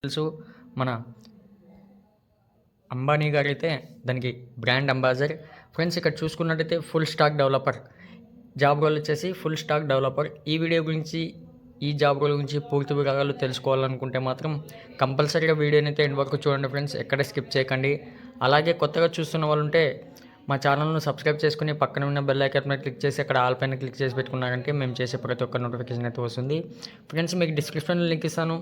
తెలుసు. మన అంబానీ గారైతే దానికి బ్రాండ్ అంబాసిడర్. ఫ్రెండ్స్ ఇక్కడ చూసుకున్నట్టయితే full stack developer job role వచ్చేసి ఫుల్ స్టాక్ డెవలపర్. ఈ వీడియో గురించి ఈ జాబ్ రోల్ గురించి పూర్తి వివరాలు తెలుసుకోవాలనుకుంటే మాత్రం కంపల్సరీగా వీడియోని అయితే ఎండ్ వరకు చూడండి ఫ్రెండ్స్, ఎక్కడ స్కిప్ చేయకండి. అలాగే కొత్తగా చూస్తున్న వాళ్ళు ఉంటే మా ఛానల్ను సబ్స్క్రైబ్ చేసుకుని పక్కన ఉన్న బెల్ ఐకాన్ మీద క్లిక్ చేసి అక్కడ ఆల్ పైన క్లిక్ చేసి పెట్టుకున్నారంటే మేము చేసే ప్రతి ఒక్క నోటిఫికేషన్ అయితే వస్తుంది. ఫ్రెండ్స్ మీకు డిస్క్రిప్షన్లో లింక్ ఇస్తాను,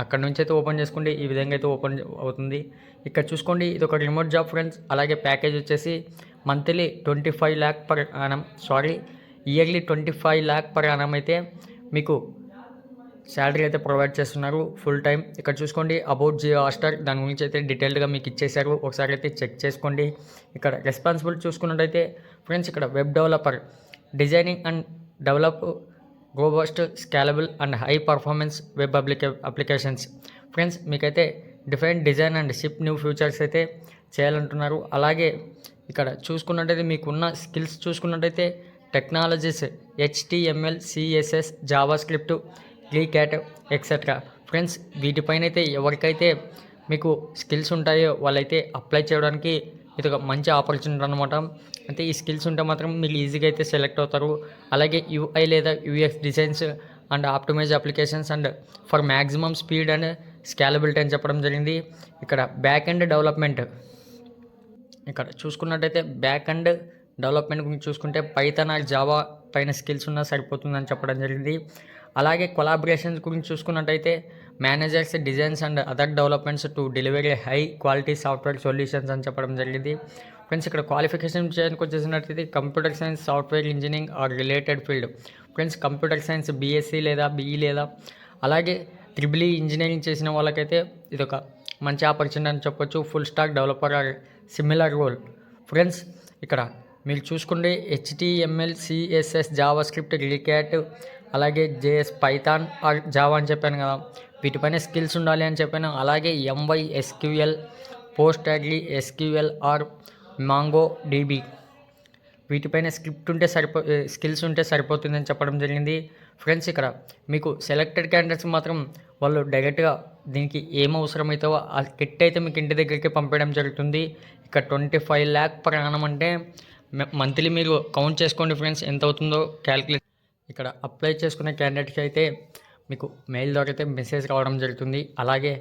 అక్కడ నుంచి అయితే ఓపెన్ చేసుకోండి. ఈ విధంగా అయితే ఓపెన్ అవుతుంది. ఇక్కడ చూసుకోండి, ఇది ఒక రిమోట్ జాబ్ ఫ్రెండ్స్. అలాగే ప్యాకేజ్ వచ్చేసి monthly 25 lakh per annum, yearly 25 lakh per annum అయితే మీకు శాలరీ అయితే ప్రొవైడ్ చేస్తున్నారు ఫుల్ టైం. ఇక్కడ చూసుకోండి అబౌట్ జియో హాట్‌స్టార్, దాని గురించి అయితే డీటెయిల్డ్గా మీకు ఇచ్చేశారు, ఒకసారి అయితే చెక్ చేసుకోండి. ఇక్కడ రెస్పాన్సిబిలిటీ చూసుకున్నట్టయితే ఫ్రెండ్స్ ఇక్కడ web developer, designing and develop robust scalable and high performance web applications. Friends మీకైతే different design and ship new futures అయితే చేయాలంటున్నారు. అలాగే ఇక్కడ చూసుకున్నట్టయితే మీకున్న స్కిల్స్ చూసుకున్నట్టయితే technologies HTML, CSS, JavaScript, cat etcetera. Friends వీటిపైన అయితే ఎవరికైతే మీకు స్కిల్స్ ఉంటాయో వాళ్ళైతే అప్లై చేయడానికి ఇది ఒక మంచి ఆపర్చునిటీ అనమాట. అంటే ఈ స్కిల్స్ ఉంటే మాత్రం మీరు ఈజీగా అయితే సెలెక్ట్ అవుతారు. అలాగే UI లేదా UX designs and optimise applications and for maximum speed and scalability అని చెప్పడం జరిగింది. ఇక్కడ బ్యాక్ ఎండ్ డెవలప్మెంట్, ఇక్కడ చూసుకున్నట్టయితే బ్యాక్ ఎండ్ డెవలప్మెంట్ గురించి చూసుకుంటే పైథాన్ ఆర్ జావా పైన స్కిల్స్ ఉన్నా సరిపోతుందని చెప్పడం జరిగింది. అలాగే కొలాబరేషన్స్ గురించి చూసుకున్నట్టయితే managers designs and other developments to delivery high quality software solutions అని చెప్పడం జరిగింది. ఫ్రెండ్స్ ఇక్కడ క్వాలిఫికేషన్ చేయడానికి వచ్చేసినట్టయితే computer science, software engineering or related field. Friends computer science BSc లేదా BE లేదా అలాగే EEE ఇంజనీరింగ్ చేసిన వాళ్ళకైతే ఇది ఒక మంచి ఆపర్చునిటీ అని చెప్పొచ్చు. Full stack developer or similar role. Friends ఇక్కడ మీరు చూసుకుంటే HTML, CSS, జావా స్క్రిప్ట్, క్యాట్, అలాగే JS, పైథాన్ ఆర్ జావా అని చెప్పాను కదా, వీటిపైన స్కిల్స్ ఉండాలి అని చెప్పాను. అలాగే MySQL, PostgreSQL ఆర్ MongoDB వీటిపైన స్కిల్స్ ఉంటే సరిపోతుందని చెప్పడం జరిగింది. ఫ్రెండ్స్ ఇక్కడ మీకు సెలెక్టెడ్ క్యాండిడేట్స్ మాత్రం వాళ్ళు డైరెక్ట్గా దీనికి ఏం అవసరమవుతావో ఆ కిట్ అయితే మీకు ఇంటి దగ్గరికి పంపించడం జరుగుతుంది. ఇక్కడ 25 lakh పర్ యానం అంటే మంత్లీ మీరు కౌంట్ చేసుకోండి ఫ్రెండ్స్ ఎంత అవుతుందో క్యాలిక్యులేట్. ఇక్కడ అప్లై చేసుకునే క్యాండిడేట్కి అయితే మీకు మెయిల్ ద్వారా అయితే మెసేజ్ రావడం జరుగుతుంది. అలాగే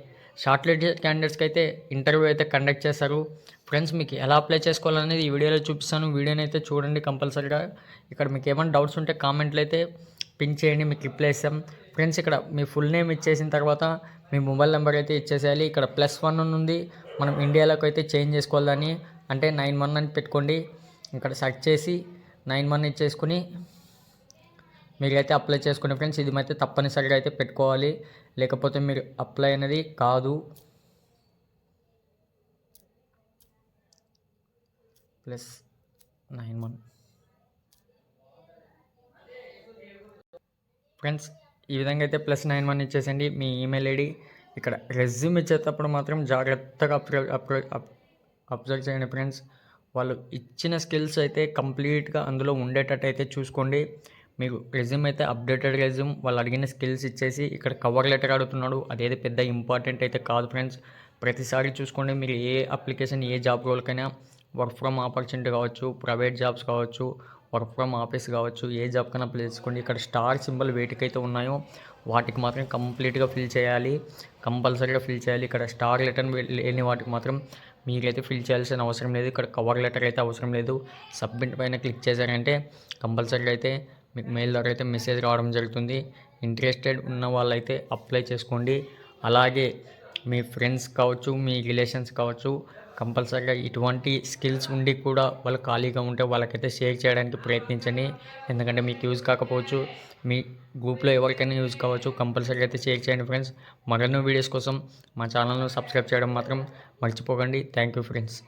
షార్ట్ లిస్టెడ్ క్యాండిడేట్స్కి అయితే ఇంటర్వ్యూ అయితే కండక్ట్ చేస్తారు. ఫ్రెండ్స్ మీకు ఎలా అప్లై చేసుకోవాలనేది ఈ వీడియోలో చూపిస్తాను, వీడియోని అయితే చూడండి కంపల్సరీగా. ఇక్కడ మీకు ఏమైనా డౌట్స్ ఉంటే కామెంట్లు అయితే పిన్ చేయండి, మీకు రిప్లై ఇస్తాం. ఫ్రెండ్స్ ఇక్కడ మీ ఫుల్ నేమ్ ఇచ్చేసిన తర్వాత మీ మొబైల్ నెంబర్ అయితే ఇచ్చేసేయాలి. ఇక్కడ +1 ఉంది, మనం ఇండియాలోకి అయితే చేంజ్ చేసుకోవాలని, అంటే 91 అని పెట్టుకోండి. ఇక్కడ సెర్చ్ చేసి 91 ఇచ్చేసుకుని మీరైతే అప్లై చేసుకోండి ఫ్రెండ్స్. ఇది అయితే తప్పనిసరిగా అయితే పెట్టుకోవాలి, లేకపోతే మీరు అప్లై అనేది కాదు. +91 ఫ్రెండ్స్ ఈ విధంగా అయితే +91 ఇచ్చేసండి మీ ఈమెయిల్ ఐడి. ఇక్కడ రెజ్యూమ్ ఇచ్చేటప్పుడు మాత్రం జాగ్రత్తగా అబ్జర్వ్ చేయండి ఫ్రెండ్స్. వాళ్ళు ఇచ్చిన స్కిల్స్ అయితే కంప్లీట్గా అందులో ఉండేటట్టు అయితే చూసుకోండి. మీకు రెజ్యూమ్ అయితే అప్డేటెడ్ రెజ్యూమ్, వాళ్ళు అడిగిన స్కిల్స్ ఇచ్చేసి ఇక్కడ కవర్ లెటర్ అడుగుతున్నాడు, అదేది పెద్ద ఇంపార్టెంట్ అయితే కాదు ఫ్రెండ్స్. ప్రతిసారి చూసుకోండి, మీరు ఏ అప్లికేషన్ ఏ జాబ్ రోల్కైనా వర్క్ ఫ్రమ్ ఆపర్చునిటీ కావచ్చు, ప్రైవేట్ జాబ్స్ కావచ్చు, వర్క్ ఫ్రమ్ ఆఫీస్ కావచ్చు, ఏ జాబ్ కన్నా అప్లై చేసుకోండి. ఇక్కడ స్టార్ సింబల్ వేటికైతే ఉన్నాయో వాటికి మాత్రం కంప్లీట్గా ఫిల్ చేయాలి, కంపల్సరీగా ఫిల్ చేయాలి. ఇక్కడ స్టార్ లెటర్ లేని వాటికి మాత్రం మీరైతే ఫిల్ చేయాల్సిన అవసరం లేదు. ఇక్కడ కవర్ లెటర్ అయితే అవసరం లేదు. సబ్మిట్ పైన క్లిక్ చేశారంటే కంపల్సరీగా అయితే మీకు మెయిల్ ద్వారా అయితే మెసేజ్ రావడం జరుగుతుంది. ఇంట్రెస్టెడ్ ఉన్న వాళ్ళైతే అప్లై చేసుకోండి. అలాగే మీ ఫ్రెండ్స్ కావచ్చు, మీ రిలేషన్స్ కావచ్చు, కంపల్సరీగా ఇటువంటి స్కిల్స్ ఉండి కూడా వాళ్ళు ఖాళీగా ఉంటే వాళ్ళకైతే షేర్ చేయడానికి ప్రయత్నించండి. ఎందుకంటే మీకు యూజ్ కాకపోవచ్చు, మీ గ్రూప్లో ఎవరికైనా యూజ్ కావచ్చు. కంపల్సరీగా అయితే షేర్ చేయండి ఫ్రెండ్స్. మరెన్నో వీడియోస్ కోసం మా ఛానల్ను సబ్స్క్రైబ్ చేయడం మాత్రం మర్చిపోకండి. Thank you friends.